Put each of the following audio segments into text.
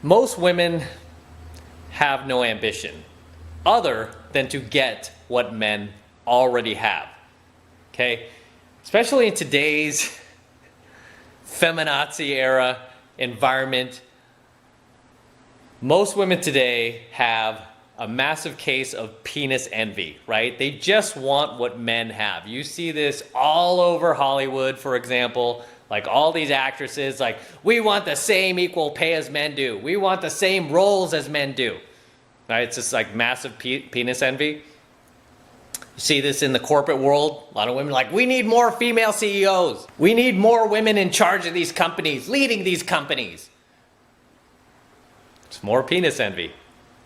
Most women have no ambition other than to get what men already have. Okay? Especially in today's feminazi era environment, most women today have a massive case of penis envy, right? They just want what men have. You see this all over Hollywood, for example. Like all these actresses, like, we want the same equal pay as men do. We want the same roles as men do. Right? It's just like massive penis envy. You see this in the corporate world. A lot of women are like, we need more female CEOs. We need more women in charge of these companies, leading these companies. It's more penis envy,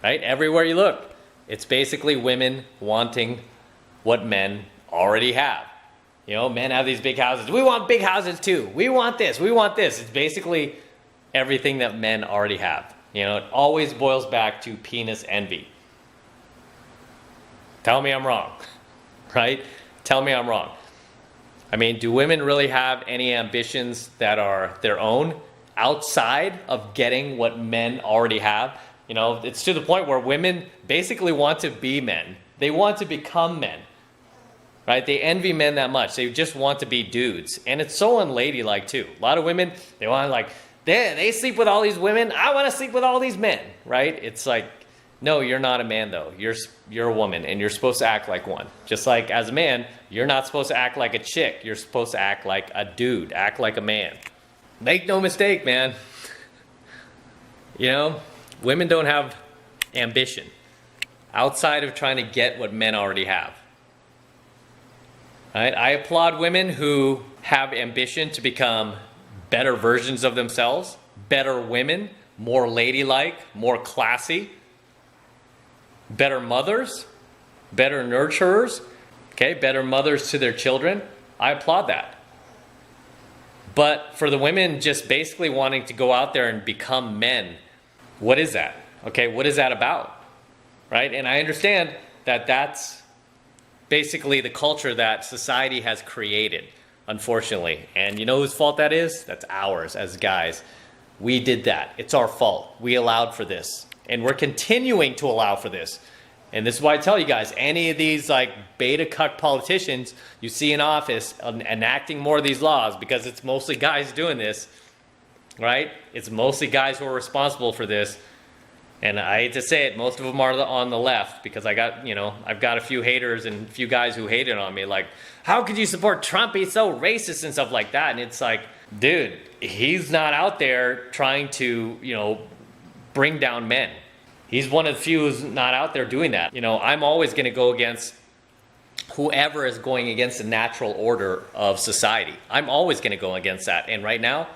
right? Everywhere you look. It's basically women wanting what men already have. You know, men have these big houses. We want big houses too. We want this. We want this. It's basically everything that men already have. You know, it always boils back to penis envy. Tell me I'm wrong, right? Tell me I'm wrong. I mean, do women really have any ambitions that are their own outside of getting what men already have? You know, it's to the point where women basically want to be men. They want to become men. Right? They envy men that much. They just want to be dudes. And it's so unladylike too. A lot of women, they want to like, they sleep with all these women. I want to sleep with all these men. Right? It's like, no, you're not a man though. You're a woman and you're supposed to act like one. Just like as a man, you're not supposed to act like a chick. You're supposed to act like a dude. Act like a man. Make no mistake, man. You know, women don't have ambition outside of trying to get what men already have. Right? I applaud women who have ambition to become better versions of themselves, better women, more ladylike, more classy, better mothers, better nurturers, okay, better mothers to their children. I applaud that. But for the women just basically wanting to go out there and become men, what is that? Okay, what is that about? Right? And I understand that that's basically the culture that society has created, unfortunately. And you know whose fault that is? That's ours as guys. We did that. It's our fault. We allowed for this. And we're continuing to allow for this. And this is why I tell you guys, any of these like beta cuck politicians you see in office enacting more of these laws, because it's mostly guys doing this, right? It's mostly guys who are responsible for this. And I hate to say it, most of them are on the left, because I've got a few haters and a few guys who hated on me. Like, how could you support Trump? He's so racist and stuff like that. And it's like, dude, he's not out there trying to, bring down men. He's one of the few who's not out there doing that. I'm always going to go against whoever is going against the natural order of society. I'm always going to go against that. And right now,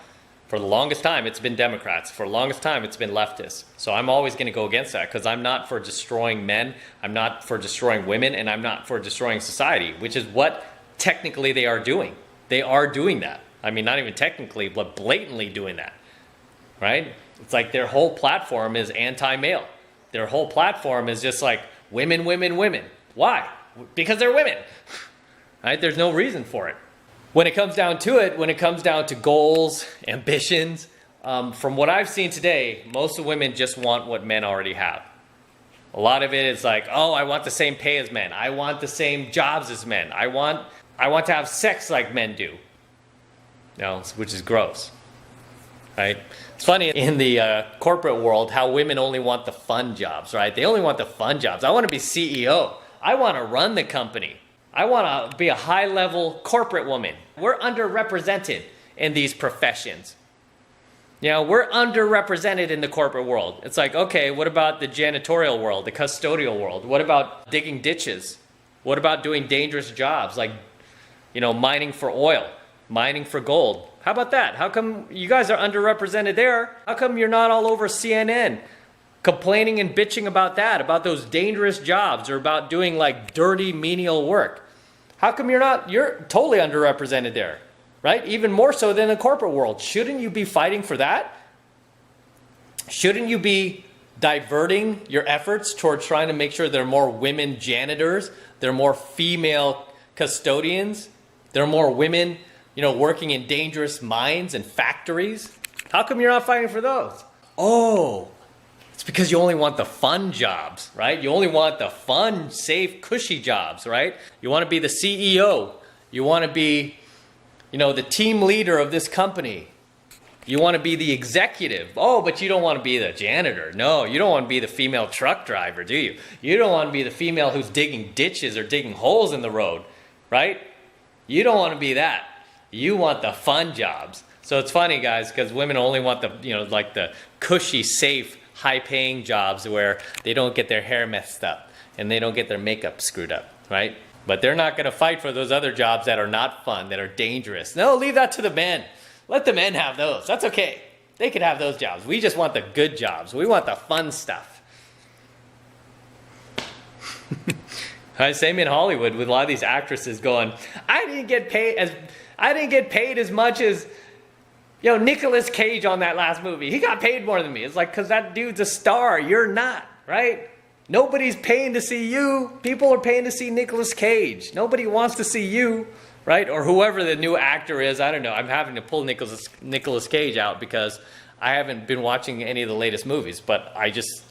for the longest time, it's been Democrats. For the longest time, it's been leftists. So I'm always going to go against that, because I'm not for destroying men, I'm not for destroying women, and I'm not for destroying society, which is what technically they are doing. They are doing that. I mean, not even technically, but blatantly doing that, right? It's like their whole platform is anti-male. Their whole platform is just like women, women, women. Why? Because they're women, right? There's no reason for it. When it comes down to it, when it comes down to goals, ambitions, from what I've seen today, most of women just want what men already have. A lot of it is like, oh, I want the same pay as men. I want the same jobs as men. I want to have sex like men do. Which is gross, right? It's funny in the corporate world how women only want the fun jobs, right? They only want the fun jobs. I want to be CEO. I want to run the company. I want to be a high-level corporate woman. We're underrepresented in these professions. We're underrepresented in the corporate world. It's like, okay, what about the janitorial world, the custodial world? What about digging ditches? What about doing dangerous jobs like, mining for oil, mining for gold? How about that? How come you guys are underrepresented there? How come you're not all over CNN complaining and bitching about that, about those dangerous jobs, or about doing like dirty menial work? How come you're totally underrepresented there, right? Even more so than the corporate world. Shouldn't you be fighting for that? Shouldn't you be diverting your efforts towards trying to make sure there are more women janitors, there are more female custodians, there are more women, working in dangerous mines and factories? How come you're not fighting for those? Oh, it's because you only want the fun jobs, right? You only want the fun, safe, cushy jobs, right? You want to be the CEO. You want to be, the team leader of this company. You want to be the executive. Oh, but you don't want to be the janitor. No, you don't want to be the female truck driver, do you? You don't want to be the female who's digging ditches or digging holes in the road, right? You don't want to be that. You want the fun jobs. So it's funny, guys, because women only want the, like the cushy, safe, high-paying jobs where they don't get their hair messed up and they don't get their makeup screwed up, right? But they're not going to fight for those other jobs that are not fun, that are dangerous. No, leave that to the men. Let the men have those. That's okay. They can have those jobs. We just want the good jobs. We want the fun stuff. Same in Hollywood with a lot of these actresses going, I didn't get paid as much as Nicolas Cage on that last movie. He got paid more than me. It's like, because that dude's a star. You're not, right? Nobody's paying to see you. People are paying to see Nicolas Cage. Nobody wants to see you, right? Or whoever the new actor is. I don't know. I'm having to pull Nicolas Cage out because I haven't been watching any of the latest movies. But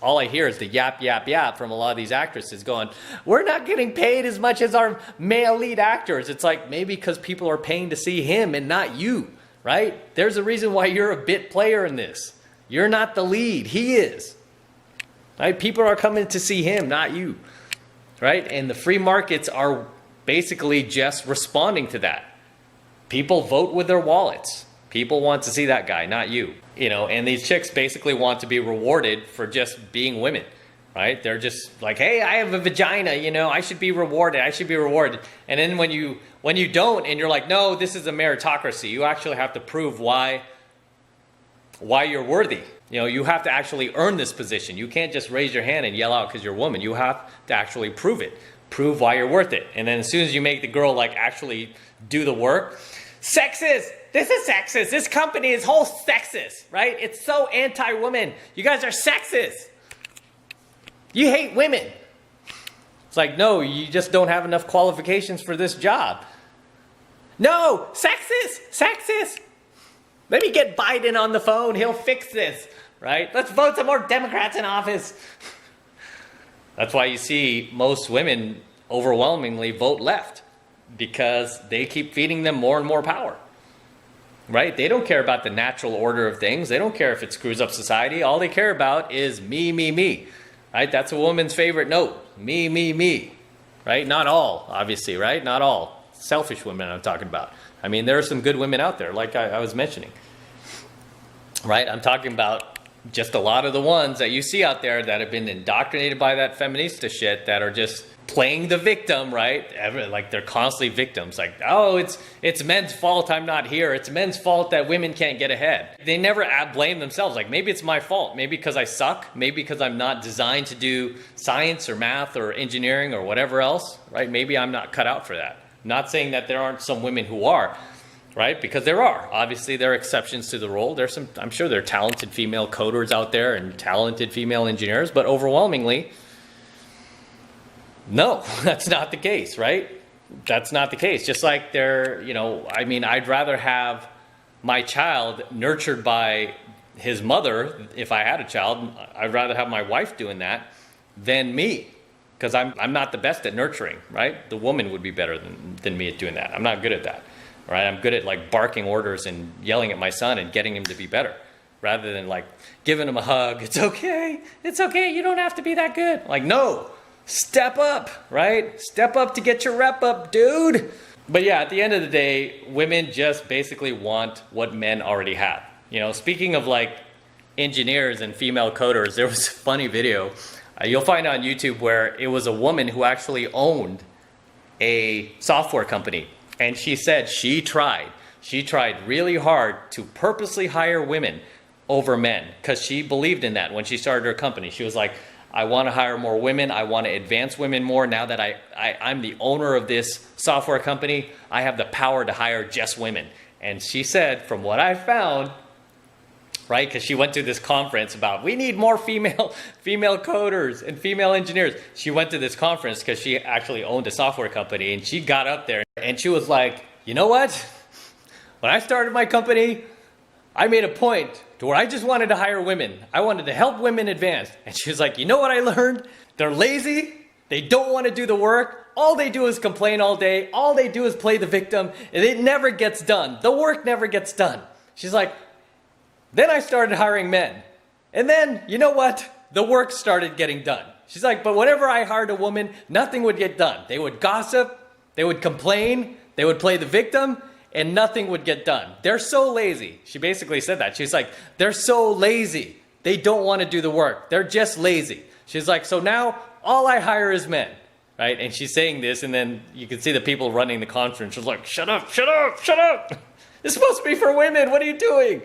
all I hear is the yap, yap, yap from a lot of these actresses going, we're not getting paid as much as our male lead actors. It's like, maybe because people are paying to see him and not you, right? There's a reason why you're a bit player in this. You're not the lead. He is. Right? People are coming to see him, not you. Right? And the free markets are basically just responding to that. People vote with their wallets. People want to see that guy, not you. And these chicks basically want to be rewarded for just being women. Right? They're just like, hey, I have a vagina, I should be rewarded. I should be rewarded. And then when you don't, and you're like, no, this is a meritocracy. You actually have to prove why you're worthy. You have to actually earn this position. You can't just raise your hand and yell out because you're a woman. You have to actually prove it. Prove why you're worth it. And then as soon as you make the girl actually do the work, sexist. This is sexist. This company is whole sexist, right? It's so anti-woman. You guys are sexist. You hate women. It's like, no, you just don't have enough qualifications for this job. No, sexist. Let me get Biden on the phone. He'll fix this, right? Let's vote some more Democrats in office. That's why you see most women overwhelmingly vote left, because they keep feeding them more and more power, right? They don't care about the natural order of things. They don't care if it screws up society. All they care about is me, right? That's a woman's favorite note. Me, right? Not all, obviously, right? Not all. Selfish women I'm talking about. I mean, there are some good women out there, like I was mentioning, right? I'm talking about just a lot of the ones that you see out there that have been indoctrinated by that feminista shit, that are just playing the victim, right? Like they're constantly victims. Like, oh, it's men's fault I'm not here. It's men's fault that women can't get ahead. They never blame themselves. Like, maybe it's my fault. Maybe because I suck. Maybe because I'm not designed to do science or math or engineering or whatever else, right? Maybe I'm not cut out for that. Not saying that there aren't some women who are, right? Because there are. Obviously, there are exceptions to the rule. I'm sure there are talented female coders out there and talented female engineers, but overwhelmingly, no, that's not the case, right? That's not the case. Just like I'd rather have my child nurtured by his mother. If I had a child, I'd rather have my wife doing that than me. Because I'm not the best at nurturing, right? The woman would be better than me at doing that. I'm not good at that, right? I'm good at barking orders and yelling at my son and getting him to be better, rather than giving him a hug. It's okay. You don't have to be that good. No, step up, right? Step up to get your rep up, dude. But yeah, at the end of the day, women just basically want what men already have. Speaking of engineers and female coders, there was a funny video. You'll find on YouTube where it was a woman who actually owned a software company. And she said she tried really hard to purposely hire women over men, because she believed in that when she started her company. She was like, I want to hire more women. I want to advance women more. Now that I'm the owner of this software company, I have the power to hire just women. And she said, from what I found, right? Because she went to this conference about, we need more female coders and female engineers. She went to this conference because she actually owned a software company, and she got up there and she was like, you know what? When I started my company, I made a point to where I just wanted to hire women. I wanted to help women advance. And she's like, you know what I learned? They're lazy. They don't want to do the work. All they do is complain all day. All they do is play the victim. And it never gets done. The work never gets done. She's like, then I started hiring men. And then, you know what? The work started getting done. She's like, but whenever I hired a woman, nothing would get done. They would gossip. They would complain. They would play the victim. And nothing would get done. They're so lazy. She basically said that. She's like, they're so lazy. They don't want to do the work. They're just lazy. She's like, so now all I hire is men, right? And she's saying this, and then you can see the people running the conference. She's like, shut up, shut up, shut up. It's supposed to be for women. What are you doing?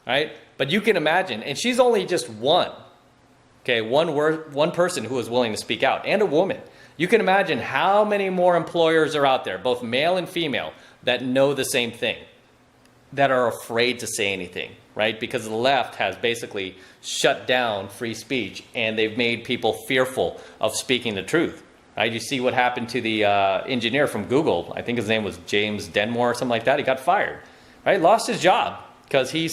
Right? But you can imagine, and she's only just one. Okay, one person who is willing to speak out, and a woman. You can imagine how many more employers are out there, both male and female, that know the same thing, that are afraid to say anything, right? Because the left has basically shut down free speech, and they've made people fearful of speaking the truth, right? You see what happened to the engineer from Google. I think his name was James Denmore or something like that. He got fired, right? Lost his job because he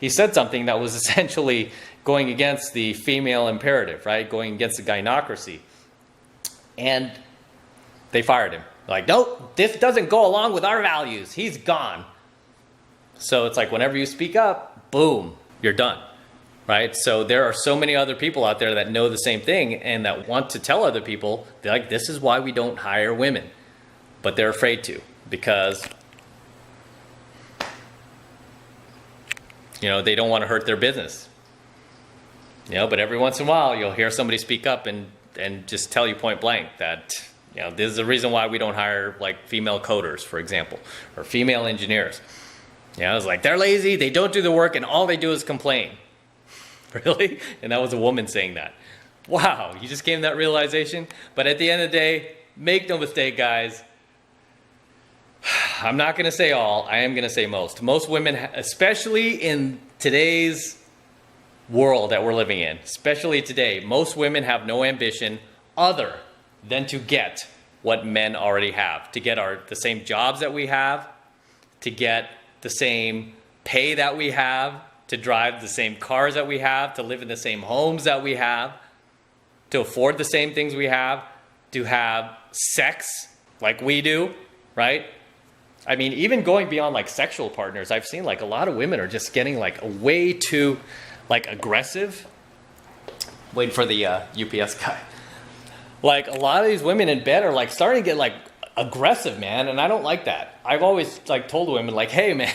said something that was essentially going against the female imperative, right? Going against the gynocracy. And they fired him. Like, nope, this doesn't go along with our values. He's gone. So it's like whenever you speak up, boom, you're done, right? So there are so many other people out there that know the same thing and that want to tell other people, they're like, this is why we don't hire women. But they're afraid to because, you know, they don't want to hurt their business. You know, but every once in a while, you'll hear somebody speak up and just tell you point blank that, you know, this is the reason why we don't hire like female coders, for example, or female engineers. You know, it's like, they're lazy, they don't do the work, and all they do is complain. Really? And that was a woman saying that. Wow, you just came to that realization? But at the end of the day, make no mistake, guys, I'm not going to say all, I am going to say most. Most women, especially in today's world that we're living in, especially today, most women have no ambition other than to get what men already have, to get the same jobs that we have, to get the same pay that we have, to drive the same cars that we have, to live in the same homes that we have, to afford the same things we have, to have sex like we do, right? I mean, even going beyond like sexual partners, I've seen like a lot of women are just getting like way too like aggressive. Waiting for the UPS guy. Like a lot of these women in bed are like starting to get like aggressive, man, and I don't like that. I've always like told women like, hey man,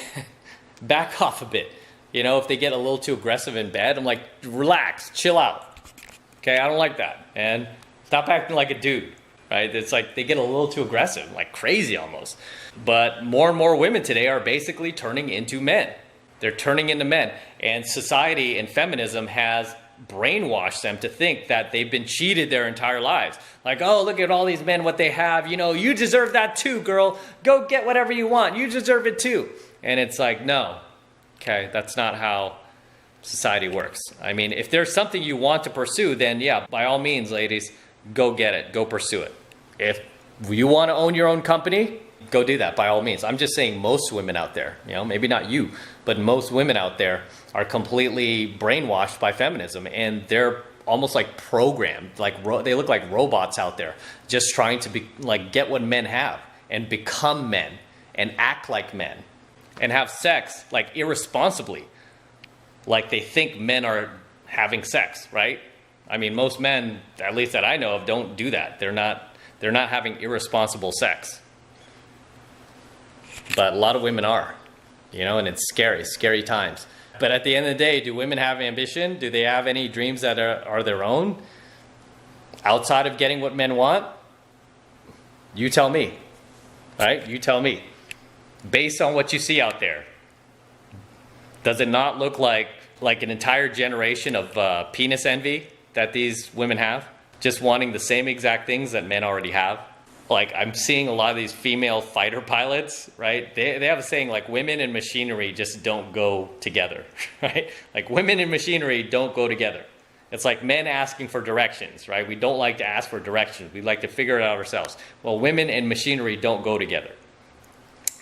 back off a bit. You know, if they get a little too aggressive in bed, I'm like, relax, chill out. Okay, I don't like that. And stop acting like a dude, right? It's like they get a little too aggressive, like crazy almost. But more and more women today are basically turning into men. They're turning into men. And society and feminism has brainwashed them to think that they've been cheated their entire lives. Like, oh, look at all these men, what they have. You know, you deserve that too, girl. Go get whatever you want. You deserve it too. And it's like, no. Okay, that's not how society works. I mean, if there's something you want to pursue, then yeah, by all means, ladies, go get it. Go pursue it. If you want to own your own company, go do that by all means. I'm just saying most women out there, you know, maybe not you, but most women out there are completely brainwashed by feminism, and they're almost like programmed, like they look like robots out there, just trying to be like get what men have and become men and act like men and have sex like irresponsibly, like they think men are having sex, right? I mean, most men, at least that I know of, don't do that. They're not having irresponsible sex. But a lot of women are, you know, and it's scary times. But at the end of the day, do women have ambition? Do they have any dreams that are their own? Outside of getting what men want? You tell me, right? You tell me. Based on what you see out there, does it not look like an entire generation of penis envy that these women have? Just wanting the same exact things that men already have? Like, I'm seeing a lot of these female fighter pilots, right? They have a saying like, women and machinery just don't go together, right? Like, women and machinery don't go together. It's like men asking for directions, right? We don't like to ask for directions. We like to figure it out ourselves. Well, women and machinery don't go together.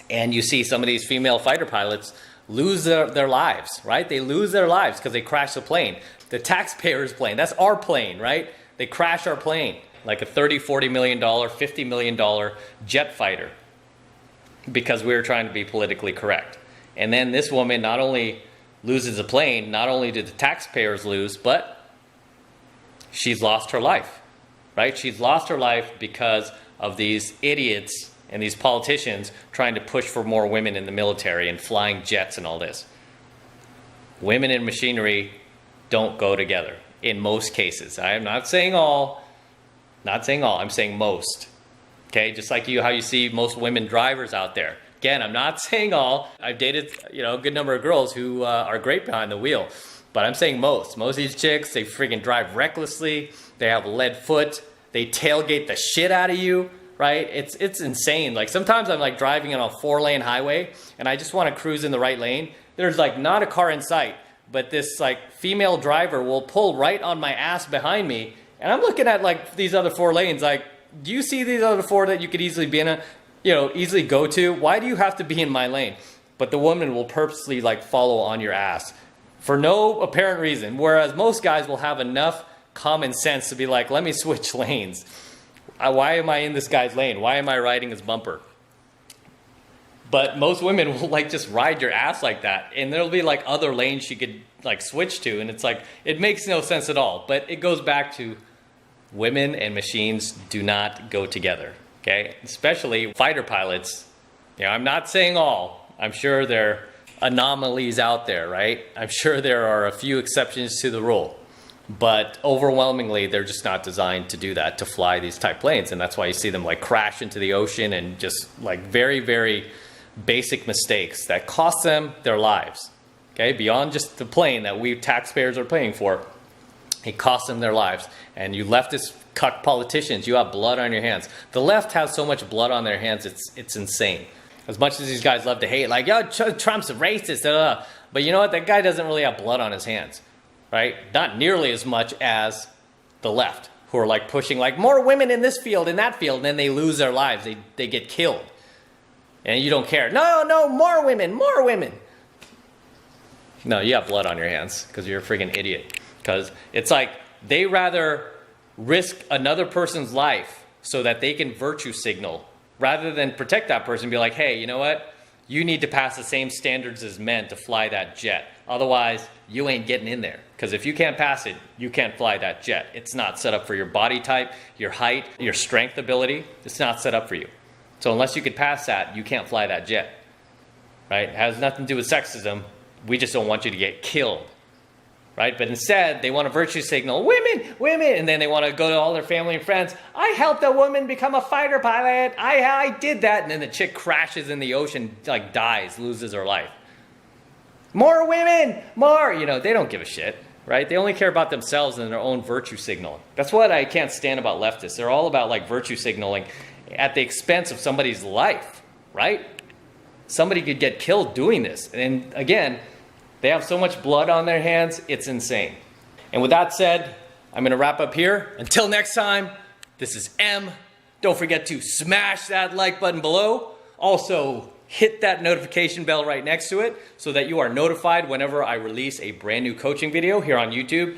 And you see some of these female fighter pilots lose their lives, right? They lose their lives because they crash the plane. The taxpayer's plane, that's our plane, right? They crash our plane, like a $30, $40 million, $50 million jet fighter, because we were trying to be politically correct. And then this woman not only loses a plane, not only did the taxpayers lose, but she's lost her life, right? She's lost her life because of these idiots and these politicians trying to push for more women in the military and flying jets and all this. Women and machinery don't go together in most cases. I am not saying all, I'm saying most. Okay, just like how you see most women drivers out there. Again, I'm not saying all. I've dated, a good number of girls who are great behind the wheel, but I'm saying most. Most of these chicks, they freaking drive recklessly. They have a lead foot. They tailgate the shit out of you, right? It's insane. Like sometimes I'm like driving on a 4-lane highway and I just want to cruise in the right lane. There's like not a car in sight, but this like female driver will pull right on my ass behind me, and I'm looking at like these other 4 lanes like, do you see these other 4 that you could easily be in easily go to? Why do you have to be in my lane? But the woman will purposely like follow on your ass for no apparent reason, whereas most guys will have enough common sense to be like, let me switch lanes. Why am I in this guy's lane? Why am I riding his bumper? But most women will like just ride your ass like that, and there'll be like other lanes she could like switch to, and it's like, it makes no sense at all. But it goes back to women and machines do not go together, okay? Especially fighter pilots. I'm not saying all. I'm sure there are anomalies out there, right? I'm sure there are a few exceptions to the rule. But overwhelmingly, they're just not designed to do that, to fly these type planes. And that's why you see them like crash into the ocean and just like very, very basic mistakes that cost them their lives. Okay, beyond just the plane that we taxpayers are paying for, it costs them their lives. And you leftist cuck politicians, you have blood on your hands. The left has so much blood on their hands, it's insane. As much as these guys love to hate, like, yo, Trump's a racist, but you know what? That guy doesn't really have blood on his hands, right? Not nearly as much as the left, who are like pushing like more women in this field, in that field, and then they lose their lives. They get killed. And you don't care. No, more women, more women. No, you have blood on your hands because you're a freaking idiot. Because it's like they rather risk another person's life so that they can virtue signal rather than protect that person and be like, hey, you know what? You need to pass the same standards as men to fly that jet. Otherwise, you ain't getting in there. Because if you can't pass it, you can't fly that jet. It's not set up for your body type, your height, your strength ability. It's not set up for you. So unless you could pass that, you can't fly that jet, right? It has nothing to do with sexism. We just don't want you to get killed, right? But instead, they want to virtue signal, women, and then they want to go to all their family and friends. I helped a woman become a fighter pilot. I did that. And then the chick crashes in the ocean, like dies, loses her life. More women, more, they don't give a shit, right? They only care about themselves and their own virtue signaling. That's what I can't stand about leftists. They're all about like virtue signaling at the expense of somebody's life, right? Somebody could get killed doing this. And again, they have so much blood on their hands, it's insane. And with that said, I'm going to wrap up here. Until next time, this is M. Don't forget to smash that like button below. Also, hit that notification bell right next to it so that you are notified whenever I release a brand new coaching video here on YouTube.